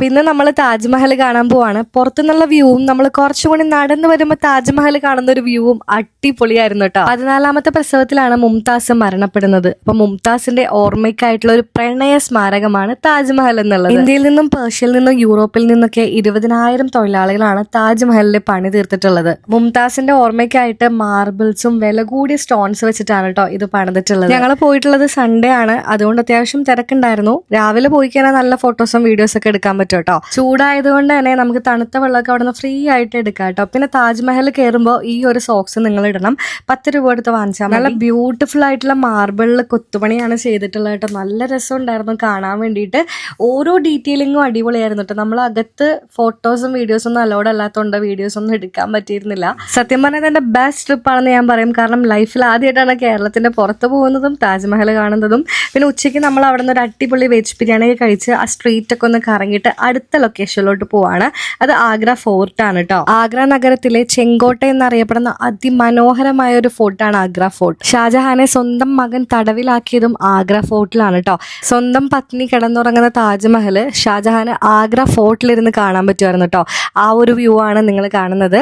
അപ്പൊ ഇന്ന് നമ്മൾ താജ്മഹൽ കാണാൻ പോവാണ്. പുറത്തുനിന്നുള്ള വ്യൂവും നമ്മൾ കുറച്ചുകൂടി നടന്നു വരുമ്പോൾ താജ്മഹൽ കാണുന്ന ഒരു വ്യൂവും അടിപൊളിയായിരുന്നു കേട്ടോ. 14ാമത്തെ പ്രസവത്തിലാണ് മുംതാസ് മരണപ്പെടുന്നത്. അപ്പൊ മുംതാസിന്റെ ഓർമ്മയ്ക്കായിട്ടുള്ള ഒരു പ്രണയ സ്മാരകമാണ് താജ്മഹൽ എന്നുള്ളത്. ഇന്ത്യയിൽ നിന്നും പേർഷ്യയിൽ നിന്നും യൂറോപ്പിൽ നിന്നൊക്കെ 20,000 തൊഴിലാളികളാണ് താജ്മഹലിൽ പണി തീർത്തിട്ടുള്ളത്. മുംതാസിന്റെ ഓർമ്മയ്ക്കായിട്ട് മാർബിൾസും വില കൂടിയ സ്റ്റോൺസ് വെച്ചിട്ടാണ് കേട്ടോ ഇത് പണിതിട്ടുള്ളത്. ഞങ്ങൾ പോയിട്ടുള്ളത് സൺഡേ ആണ്, അതുകൊണ്ട് അത്യാവശ്യം തിരക്കുണ്ടായിരുന്നു. രാവിലെ പോയി കഴിഞ്ഞാൽ നല്ല ഫോട്ടോസും വീഡിയോസ് ഒക്കെ എടുക്കാൻ പറ്റും കേട്ടോ. ചൂടായതുകൊണ്ട് തന്നെ നമുക്ക് തണുത്ത വെള്ളമൊക്കെ അവിടെ നിന്ന് ഫ്രീ ആയിട്ട് എടുക്കാം കേട്ടോ. പിന്നെ താജ്മഹൽ കയറുമ്പോൾ ഈ ഒരു സോക്സ് നിങ്ങൾ ഇടണം. 10 രൂപ എടുത്ത് വാങ്ങിച്ചാൽ നല്ല ബ്യൂട്ടിഫുൾ ആയിട്ടുള്ള മാർബിളിൽ കൊത്തുപണിയാണ് ചെയ്തിട്ടുള്ളത് കേട്ടോ. നല്ല രസം ഉണ്ടായിരുന്നു കാണാൻ വേണ്ടിയിട്ട്. ഓരോ ഡീറ്റെയിലിങ്ങും അടിപൊളിയായിരുന്നു കേട്ടോ. നമ്മൾ അകത്ത് ഫോട്ടോസും വീഡിയോസും ഒന്നും അലോഡ് അല്ലാത്തതുകൊണ്ട് വീഡിയോസ് ഒന്നും എടുക്കാൻ പറ്റിയിരുന്നില്ല. സത്യം പറഞ്ഞാൽ എന്റെ ബെസ്റ്റ് ട്രിപ്പാണെന്ന് ഞാൻ പറയും. കാരണം ലൈഫിൽ ആദ്യമായിട്ടാണ് കേരളത്തിന്റെ പുറത്ത് പോകുന്നതും താജ്മഹൽ കാണുന്നതും. പിന്നെ ഉച്ചയ്ക്ക് നമ്മൾ അവിടെ നിന്ന് ഒരു അടിപൊളി വെജ് ബിരിയാണി കഴിച്ച് ആ സ്ട്രീറ്റ് ഒക്കെ ഒന്ന് കറങ്ങിയിട്ട് അടുത്ത ലൊക്കേഷനിലോട്ട് പോവാണ്. അത് ആഗ്ര ഫോർട്ടാണ് കേട്ടോ. ആഗ്ര നഗരത്തിലെ ചെങ്കോട്ട എന്നറിയപ്പെടുന്ന അതിമനോഹരമായ ഒരു ഫോർട്ടാണ് ആഗ്ര ഫോർട്ട്. ഷാജഹാനെ സ്വന്തം മകൻ തടവിലാക്കിയതും ആഗ്ര ഫോർട്ടിലാണ് കേട്ടോ. സ്വന്തം പത്നി കിടന്നുറങ്ങുന്ന താജ്മഹൽ ഷാജഹാന് ആഗ്ര ഫോർട്ടിലിരുന്ന് കാണാൻ പറ്റുമായിരുന്നു കേട്ടോ. ആ ഒരു വ്യൂ ആണ് നിങ്ങൾ കാണുന്നത്.